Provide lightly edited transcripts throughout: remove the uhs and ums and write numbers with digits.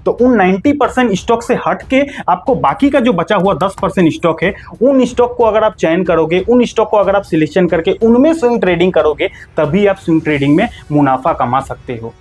तो उन 90% स्टॉक से हट के आपको बाकी का जो बचा हुआ 10% स्टॉक है, उन स्टॉक को अगर आप चयन करोगे, उन स्टॉक को अगर आप सिलेक्शन करके उनमें स्विंग ट्रेडिंग करोगे, तभी आप स्विंग ट्रेडिंग में मुनाफा कमा सकते हो।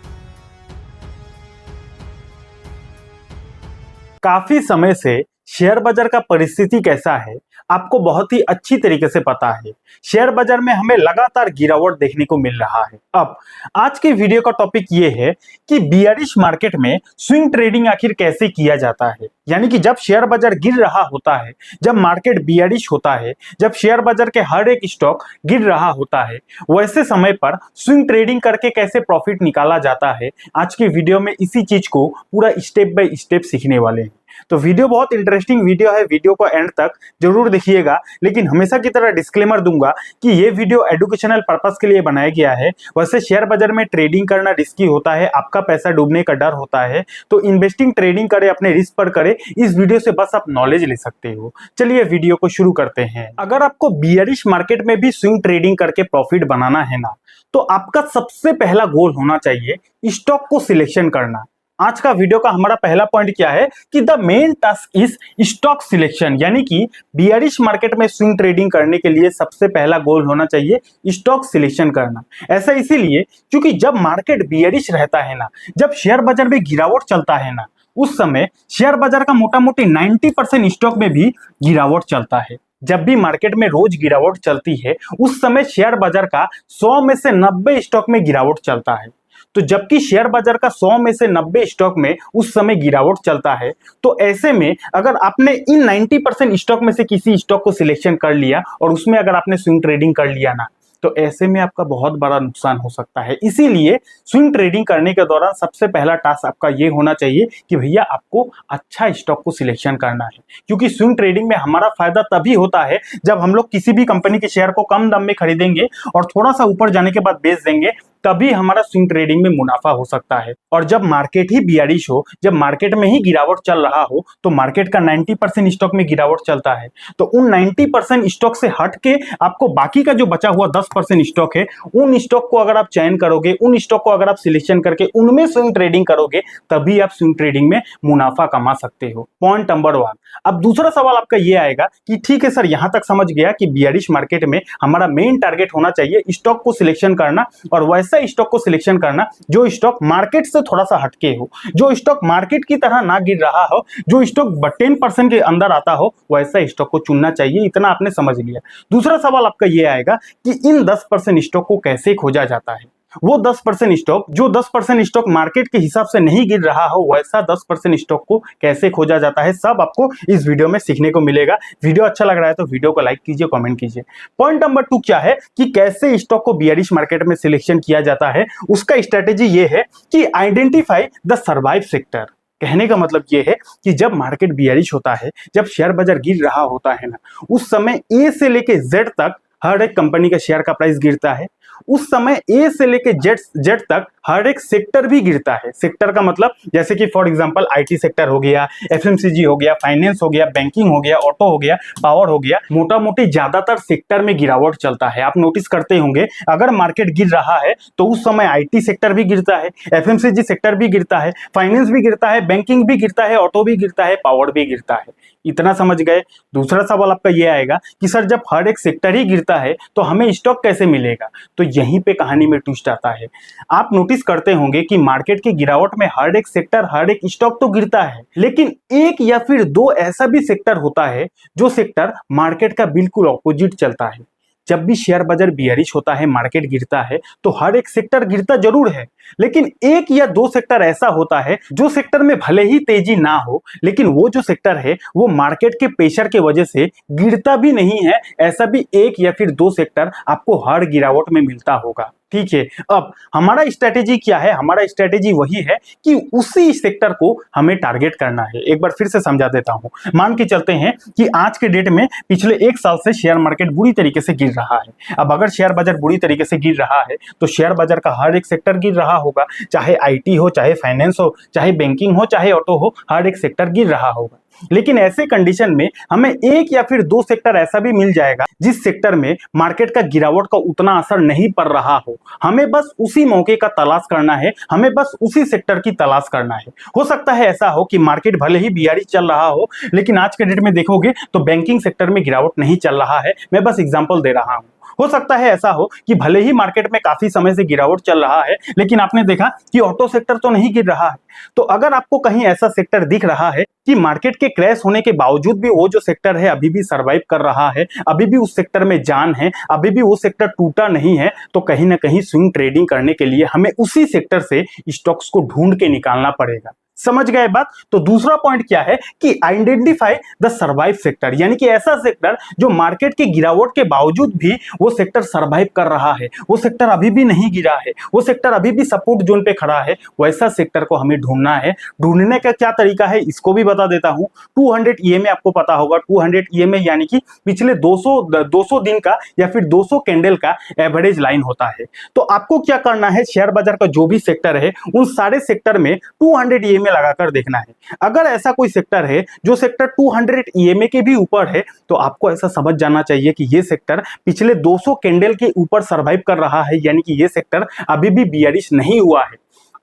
काफी समय से शेयर बाजार का परिस्थिति कैसा है आपको बहुत ही अच्छी तरीके से पता है। शेयर बाजार में हमें लगातार गिरावट देखने को मिल रहा है। अब आज के वीडियो का टॉपिक ये है कि बियरिश मार्केट में स्विंग ट्रेडिंग आखिर कैसे किया जाता है। यानी कि जब शेयर बाजार गिर रहा होता है, जब मार्केट बियरिश होता है, जब शेयर बाजार के हर एक स्टॉक गिर रहा होता है, वैसे समय पर स्विंग ट्रेडिंग करके कैसे प्रॉफिट निकाला जाता है, आज के वीडियो में इसी चीज को पूरा स्टेप बाय स्टेप सीखने वाले हैं। तो वीडियो बहुत इंटरेस्टिंग वीडियो है, वीडियो को एंड तक जरूर देखिएगा। लेकिन हमेशा की तरह डिस्क्लेमर दूंगा कि ये वीडियो एजुकेशनल पर्पस के लिए बनाया गया है। वैसे शेयर बाजार में ट्रेडिंग करना रिस्की होता है, आपका पैसा डूबने का डर होता है, तो इन्वेस्टिंग ट्रेडिंग करें, अपने रिस्क पर करें। इस वीडियो से बस आप नॉलेज ले सकते हो। चलिए वीडियो को शुरू करते हैं। अगर आपको बियरिश मार्केट में भी स्विंग ट्रेडिंग करके प्रॉफिट बनाना है ना, तो आपका सबसे पहला गोल होना चाहिए स्टॉक को सिलेक्शन करना। आज का वीडियो का हमारा पहला पॉइंट क्या है कि the main task is stock selection. यानी कि बियरिश मार्केट में स्विंग ट्रेडिंग करने के लिए सबसे पहला गोल होना चाहिए स्टॉक सिलेक्शन करना। ऐसा इसीलिए क्योंकि जब मार्केट बियरिश रहता है ना, जब शेयर बाजार में गिरावट चलता है ना, उस समय शेयर बाजार का मोटा मोटी 90% स्टॉक में भी गिरावट चलता है। जब भी मार्केट में रोज गिरावट चलती है, उस समय शेयर बाजार का 100 में से 90 स्टॉक में गिरावट चलता है। तो जबकि शेयर बाजार का 100 में से 90 स्टॉक में उस समय गिरावट चलता है, तो ऐसे में अगर आपने इन 90% स्टॉक में से किसी स्टॉक को सिलेक्शन कर लिया और उसमें अगर आपने स्विंग ट्रेडिंग कर लिया ना, तो ऐसे में आपका बहुत बड़ा नुकसान हो सकता है। इसीलिए स्विंग ट्रेडिंग करने के दौरान सबसे पहला टास्क आपका ये होना चाहिए कि भैया आपको अच्छा स्टॉक को सिलेक्शन करना है। क्योंकि स्विंग ट्रेडिंग में हमारा फायदा तभी होता है जब हम लोग किसी भी कंपनी के शेयर को कम दाम में खरीदेंगे और थोड़ा सा ऊपर जाने के बाद बेच देंगे, तभी हमारा स्विंग ट्रेडिंग में मुनाफा हो सकता है। और जब मार्केट ही बियरिश हो, जब मार्केट में ही गिरावट चल रहा हो, तो मार्केट का 90% स्टॉक में गिरावट चलता है, तो उन 90% स्टॉक से हट के आपको बाकी का जो बचा हुआ 10% स्टॉक है, उन स्टॉक को अगर आप चयन करोगे, उन स्टॉक को अगर आप सिलेक्शन करके उनमें स्विंग ट्रेडिंग करोगे, तभी आप स्विंग ट्रेडिंग में मुनाफा कमा सकते हो। Point number 1। अब दूसरा सवाल आपका ये आएगा कि ठीक है सर, यहां तक समझ गया कि बियरिश मार्केट में हमारा मेन टारगेट होना चाहिए स्टॉक को सिलेक्शन करना, और वैसा स्टॉक को सिलेक्शन करना जो स्टॉक मार्केट से थोड़ा सा हटके हो, जो स्टॉक मार्केट की तरह ना गिर रहा हो, जो स्टॉक 10% के अंदर आता हो, वैसा स्टॉक को चुनना चाहिए। इतना आपने समझ लिया। दूसरा सवाल आपका यह आएगा कि इन 10% स्टॉक को कैसे खोजा जाता है। वो 10% स्टॉक, जो 10% स्टॉक मार्केट के हिसाब से नहीं गिर रहा हो, वैसा 10% स्टॉक को कैसे खोजा जाता है, सब आपको इस वीडियो में सीखने को मिलेगा। वीडियो अच्छा लग रहा है तो वीडियो को लाइक कीजिए, कमेंट कीजिए। पॉइंट नंबर 2 क्या है कि कैसे स्टॉक को बियरिश मार्केट में सिलेक्शन किया जाता है। उसका स्ट्रेटेजी ये है कि आइडेंटिफाई द सर्वाइव सेक्टर। कहने का मतलब ये है कि जब मार्केट बियरिश होता है, जब शेयर बाजार गिर रहा होता है ना, उस समय ए से लेके जेड तक हर एक कंपनी का शेयर का प्राइस गिरता है। उस समय ए से लेके जेड तक हर एक सेक्टर भी गिरता है। सेक्टर का मतलब जैसे कि फॉर एग्जांपल आईटी सेक्टर हो गया, एफएमसीजी हो गया, फाइनेंस हो गया, बैंकिंग हो गया, ऑटो हो गया, पावर हो गया। मोटा मोटी ज्यादातर सेक्टर में गिरावट चलता है। आप नोटिस करते होंगे अगर मार्केट गिर रहा है तो उस समय आईटी सेक्टर भी गिरता है, एफएमसीजी सेक्टर भी गिरता है, फाइनेंस भी गिरता है, बैंकिंग भी गिरता है, ऑटो भी गिरता है, पावर भी गिरता है। इतना समझ गए। दूसरा सवाल आपका यह आएगा कि सर जब हर एक सेक्टर ही गिरता है तो हमें स्टॉक कैसे मिलेगा। तो यहीं पे कहानी में ट्विस्ट आता है। आप नोटिस करते होंगे कि मार्केट की गिरावट में हर एक सेक्टर, हर एक स्टॉक तो गिरता है, लेकिन एक या फिर दो ऐसा भी सेक्टर होता है जो सेक्टर मार्केट का बिल्कुल ऑपोजिट चलता है। जब भी शेयर बाजार बियरिश होता है, मार्केट गिरता है, तो हर एक सेक्टर गिरता जरूर है, लेकिन एक या दो सेक्टर ऐसा होता है जो सेक्टर में भले ही तेजी ना हो, लेकिन वो जो सेक्टर है वो मार्केट के प्रेशर के वजह से गिरता भी नहीं है। ऐसा भी एक या फिर दो सेक्टर आपको हर गिरावट में मिलता होगा। ठीक है, अब हमारा स्ट्रेटेजी क्या है। हमारा स्ट्रेटेजी वही है कि उसी सेक्टर को हमें टारगेट करना है। एक बार फिर से समझा देता हूं। मान के चलते हैं कि आज के डेट में पिछले 1 साल से शेयर मार्केट बुरी तरीके से गिर रहा है। अब अगर शेयर बाजार बुरी तरीके से गिर रहा है तो शेयर बाजार का हर एक सेक्टर गिर रहा होगा, चाहे आईटी हो, चाहे फाइनेंस हो, चाहे बैंकिंग हो, चाहे ऑटो हो, हर एक सेक्टर गिर रहा होगा। लेकिन ऐसे कंडीशन में हमें एक या फिर दो सेक्टर ऐसा भी मिल जाएगा जिस सेक्टर में मार्केट का गिरावट का उतना असर नहीं पड़ रहा हो। हमें बस उसी मौके का तलाश करना है, हमें बस उसी सेक्टर की तलाश करना है। हो सकता है ऐसा हो कि मार्केट भले ही बीआरएस चल रहा हो, लेकिन आज के डेट में देखोगे तो बैंकिंग सेक्टर में गिरावट नहीं चल रहा है। मैं बस एग्जांपल दे रहा हूं। हो सकता है ऐसा हो कि भले ही मार्केट में काफी समय से गिरावट चल रहा है, लेकिन आपने देखा कि ऑटो सेक्टर तो नहीं गिर रहा है। तो अगर आपको कहीं ऐसा सेक्टर दिख रहा है कि मार्केट के क्रैश होने के बावजूद भी वो जो सेक्टर है अभी भी सरवाइव कर रहा है, अभी भी उस सेक्टर में जान है, अभी भी वो सेक्टर टूटा नहीं है, तो कहीं ना कहीं स्विंग ट्रेडिंग करने के लिए हमें उसी सेक्टर से स्टॉक्स को ढूंढ के निकालना पड़ेगा। समझ गए बात? तो दूसरा पॉइंट क्या है कि आइडेंटिफाई द सर्वाइव सेक्टर, यानी कि ऐसा सेक्टर जो मार्केट की गिरावट के बावजूद भी वो सेक्टर सर्वाइव कर रहा है, वो सेक्टर अभी भी नहीं गिरा है, वो सेक्टर अभी भी सपोर्ट जोन पे खड़ा है। वैसा सेक्टर को हमें ढूंढना है। ढूंढने का क्या तरीका है इसको भी बता देता हूं। 200 ईएमए आपको पता होगा। 200 ईएमए यानी कि पिछले 200 दिन का या फिर 200 कैंडल का एवरेज लाइन होता है। तो आपको क्या करना है, शेयर बाजार का जो भी सेक्टर है उन सारे सेक्टर में 200 ईएमए लगाकर देखना है। अगर ऐसा कोई सेक्टर है जो सेक्टर 200 ईएमए के भी ऊपर है, तो आपको ऐसा समझ जाना चाहिए कि ये सेक्टर पिछले 200 कैंडल के ऊपर सर्वाइव कर रहा है, यानी कि ये सेक्टर अभी भी बीयरिश नहीं हुआ है।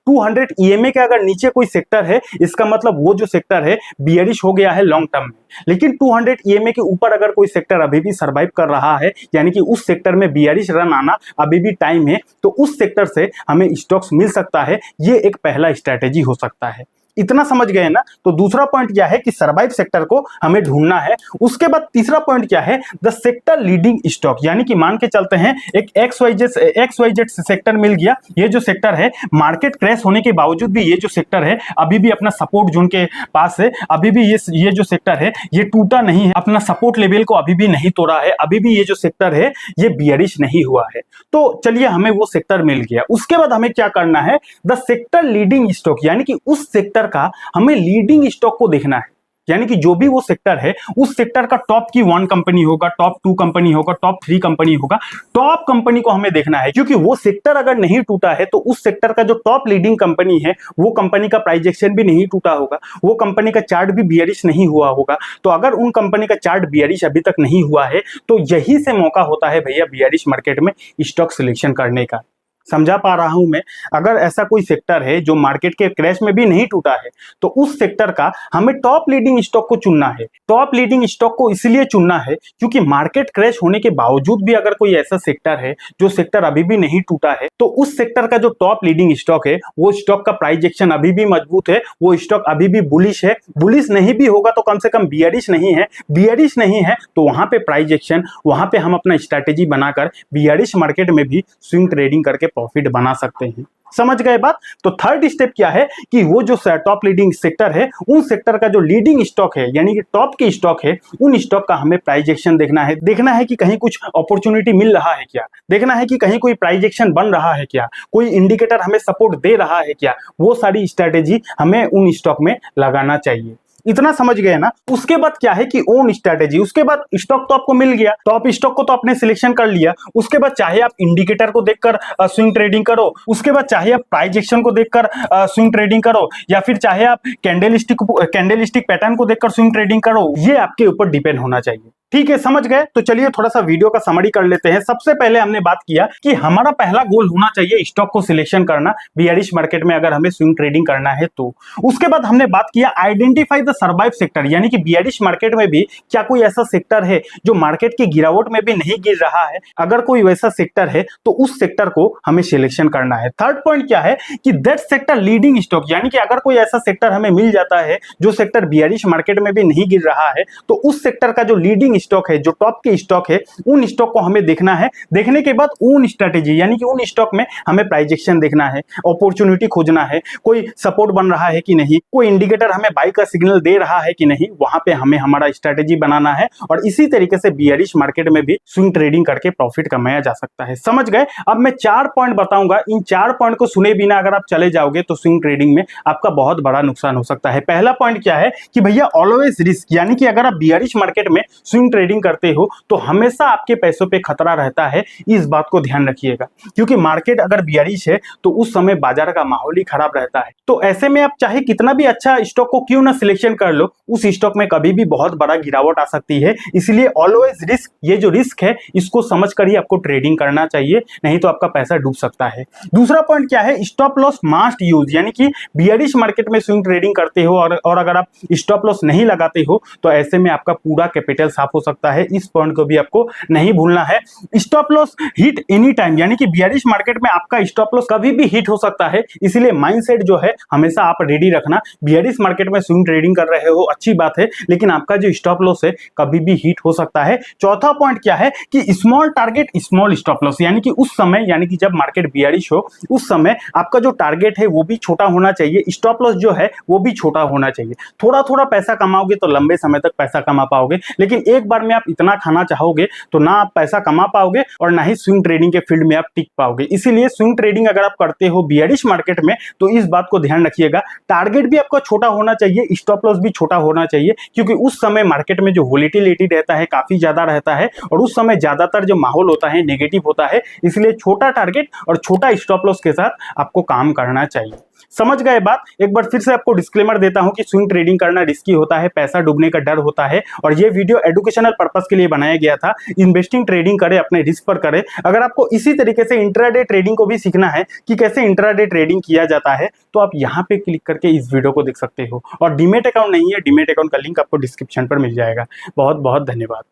200 ईएमए के अगर नीचे कोई सेक्टर है, इसका मतलब वो जो सेक्टर है बीयरिश हो गया है लॉन्ग टर्म में। लेकिन 200 ईएमए के ऊपर अगर कोई सेक्टर अभी भी सर्वाइव कर रहा है, यानी कि उस सेक्टर में बीयरिश रन आना अभी भी टाइम है, तो उस सेक्टर से हमें स्टॉक्स मिल सकता है। ये एक पहला स्ट्रैटेजी हो सकता है। इतना समझ गए ना? तो दूसरा पॉइंट क्या है कि सर्वाइव सेक्टर को हमें ढूंढना है। उसके बाद तीसरा पॉइंट क्या है, द सेक्टर लीडिंग स्टॉक, यानी कि मान के चलते हैं एक XYZ सेक्टर मिल गया। ये जो सेक्टर है मार्केट क्रैश होने के बावजूद भी ये जो सेक्टर है अभी भी अपना सपोर्ट जोन के पास है, अभी भी ये जो सेक्टर है ये टूटा नहीं है, अपना सपोर्ट लेवल को अभी भी नहीं तोड़ा है, अभी भी ये जो सेक्टर है ये बियरिश नहीं हुआ है। तो चलिए हमें वो सेक्टर मिल गया। उसके बाद हमें क्या करना है, द सेक्टर लीडिंग स्टॉक, यानी कि उस सेक्टर का हमें लीडिंग स्टॉक को देखना है। यानी कि जो भी वो सेक्टर है उस सेक्टर का टॉप की 1 कंपनी होगा, टॉप 2 कंपनी होगा, टॉप 3 कंपनी होगा, टॉप कंपनी को हमें देखना है। क्योंकि वो सेक्टर अगर नहीं टूटा है तो उस सेक्टर का जो टॉप लीडिंग कंपनी है वो कंपनी का प्राइस एक्शन भी नहीं टूटा होगा, वो कंपनी का चार्ट भी बियरिश नहीं हुआ होगा। तो अगर उन कंपनी का चार्ट बियरिश अभी तक नहीं हुआ है तो यही से मौका होता है भैया बियरिश मार्केट में स्टॉक सिलेक्शन करने का। समझा पा रहा हूं मैं? अगर ऐसा कोई सेक्टर है जो मार्केट के क्रैश में भी नहीं टूटा है तो उस सेक्टर का हमें टॉप लीडिंग स्टॉक को चुनना है। टॉप लीडिंग स्टॉक को इसलिए चुनना है क्योंकि मार्केट क्रैश होने के बावजूद भी अगर कोई ऐसा सेक्टर है जो सेक्टर अभी भी नहीं टूटा है तो उस सेक्टर का जो टॉप लीडिंग स्टॉक है वो स्टॉक का प्राइस एक्शन अभी भी मजबूत है, वो स्टॉक अभी भी बुलिश है। बुलिश नहीं भी होगा तो कम से कम बियरिश नहीं है, बियरिश नहीं है तो वहां पे प्राइस एक्शन, वहां पे हम अपना स्ट्रैटेजी बनाकर बियरिश मार्केट में भी स्विंग ट्रेडिंग करके प्रॉफिट बना सकते हैं। समझ गए बात? तो थर्ड स्टेप क्या है कि वो जो टॉप लीडिंग सेक्टर है उन सेक्टर का जो लीडिंग स्टॉक है यानी कि टॉप के स्टॉक है उन स्टॉक का हमें प्राइस एक्शन देखना है। देखना है कि कहीं कुछ अपॉर्चुनिटी मिल रहा है क्या, देखना है कि कहीं कोई प्राइस एक्शन बन रहा है क्या, कोई इंडिकेटर हमें सपोर्ट दे रहा है क्या। वो सारी स्ट्रैटेजी हमें उन स्टॉक में लगाना चाहिए। इतना समझ गए ना? उसके बाद क्या है कि ओन स्ट्रैटेजी। उसके बाद स्टॉक तो आपको मिल गया, टॉप स्टॉक को तो आपने सिलेक्शन कर लिया। उसके बाद चाहे आप इंडिकेटर को देखकर स्विंग ट्रेडिंग करो, उसके बाद चाहे आप प्राइस एक्शन को देखकर स्विंग ट्रेडिंग करो, या फिर चाहे आप कैंडलस्टिक पैटर्न को देखकर स्विंग ट्रेडिंग करो, ये आपके ऊपर डिपेंड होना चाहिए। ठीक है, समझ गए? तो चलिए थोड़ा सा वीडियो का समरी कर लेते हैं। सबसे पहले हमने बात किया कि हमारा पहला गोल होना चाहिए स्टॉक को सिलेक्शन करना बियरिश मार्केट में अगर हमें स्विंग ट्रेडिंग करना है तो। उसके बाद हमने बात किया आइडेंटिफाई द सर्वाइव सेक्टर, यानी कि बियरिश मार्केट में भी क्या कोई ऐसा सेक्टर है जो मार्केट की गिरावट में भी नहीं गिर रहा है। अगर कोई वैसा सेक्टर है तो उस सेक्टर को हमें सिलेक्शन करना है। थर्ड पॉइंट क्या है कि दैट सेक्टर लीडिंग स्टॉक, यानी कि अगर कोई ऐसा सेक्टर हमें मिल जाता है जो सेक्टर बियरिश मार्केट में भी नहीं गिर रहा है तो उस सेक्टर का जो लीडिंग स्टॉक है, जो टॉप के स्टॉक है, उन स्टॉक को हमें देखना है। देखने के बाद उन स्ट्रैटेजी यानी कि उन स्टॉक में हमें प्राइस एक्शन देखना है, अपॉर्चुनिटी खोजना है, कोई सपोर्ट बन रहा है कि नहीं, कोई इंडिकेटर हमें बाई का सिग्नल दे रहा है कि नहीं, वहां पे हमें हमारा स्ट्रैटेजी बनाना है। और इसी तरीके से बियरिश मार्केट में भी स्विंग ट्रेडिंग करके प्रॉफिट कमाया जा सकता है। समझ गए? अब मैं 4 पॉइंट बताऊंगा, इन 4 पॉइंट को सुने बिना अगर आप चले जाओगे तो स्विंग ट्रेडिंग में आपका बहुत बड़ा नुकसान हो सकता है। पहला पॉइंट क्या है कि भैया ऑलवेज रिस्क, यानी कि अगर आप बियरिश मार्केट में स्विंग स्विंग ट्रेडिंग करते हो तो हमेशा आपके पैसों पे खतरा रहता है, इस बात को ध्यान रखिएगा। क्योंकि मार्केट अगर बियरिश है तो उस समय बाजार का माहौल ही खराब रहता है। तो ऐसे में आप चाहे कितना भी अच्छा स्टॉक को क्यों ना सिलेक्शन कर लो, उस स्टॉक में कभी भी बहुत बड़ा गिरावट आ सकती है। इसलिए ऑलवेज रिस्क, ये जो रिस्क है इसको समझ कर ही आपको ट्रेडिंग करना चाहिए, नहीं तो आपका पैसा डूब सकता है। दूसरा पॉइंट क्या है, स्टॉप लॉस मस्ट यूज, यानी कि बियरिश मार्केट में स्विंग ट्रेडिंग करते हो और अगर आप स्टॉप लॉस नहीं लगाते हो तो ऐसे में आपका पूरा कैपिटल साफ हो सकता है। इस पॉइंट को भी आपको नहीं भूलना है। Stop loss hit any time, यानी कि बियरिश मार्केट में आपका स्टॉप लॉस कभी भी हिट हो सकता है। इसलिए माइंडसेट जो है हमेशा आप रेडी रखना। बियरिश मार्केट में स्विंग ट्रेडिंग कर रहे हो अच्छी बात है, लेकिन आपका जो स्टॉप लॉस है कभी भी हिट हो सकता है। चौथा पॉइंट क्या है कि small target small stop loss, यानी कि उस समय, यानी कि जब मार्केट बियरिश हो उस समय आपका जो टारगेट है वो भी छोटा होना चाहिए, स्टॉप लॉस जो है वो भी छोटा होना चाहिए। थोड़ा थोड़ा पैसा कमाओगे तो लंबे समय तक पैसा कमा पाओगे, लेकिन एक बार में आप इतना खाना चाहोगे तो ना आप पैसा कमा पाओगे और ना ही स्विंग ट्रेडिंग के फील्ड में आप टिक पाओगे। इसीलिए स्विंग ट्रेडिंग अगर आप करते हो बियरिश मार्केट में तो इस बात को ध्यान रखिएगा, टारगेट भी आपका छोटा होना चाहिए, स्टॉप लॉस भी छोटा होना चाहिए। क्योंकि उस समय मार्केट में जो वोलेटिलिटी रहता है काफी ज्यादा रहता है और उस समय ज्यादातर जो माहौल होता है नेगेटिव होता है। इसलिए छोटा टारगेट और छोटा स्टॉप लॉस के साथ आपको काम करना चाहिए। समझ गए बात? एक बार फिर से आपको डिस्क्लेमर देता हूं कि स्विंग ट्रेडिंग करना रिस्की होता है, पैसा डूबने का डर होता है और ये वीडियो एजुकेशनल पर्पस के लिए बनाया गया था। इन्वेस्टिंग ट्रेडिंग करें, अपने रिस्क पर करें। अगर आपको इसी तरीके से इंट्राडे ट्रेडिंग को भी सीखना है कि कैसे इंट्राडे ट्रेडिंग किया जाता है तो आप यहाँ पे क्लिक करके इस वीडियो को देख सकते हो। और डीमेट अकाउंट नहीं है, डीमेट अकाउंट का लिंक आपको डिस्क्रिप्शन पर मिल जाएगा। बहुत बहुत धन्यवाद।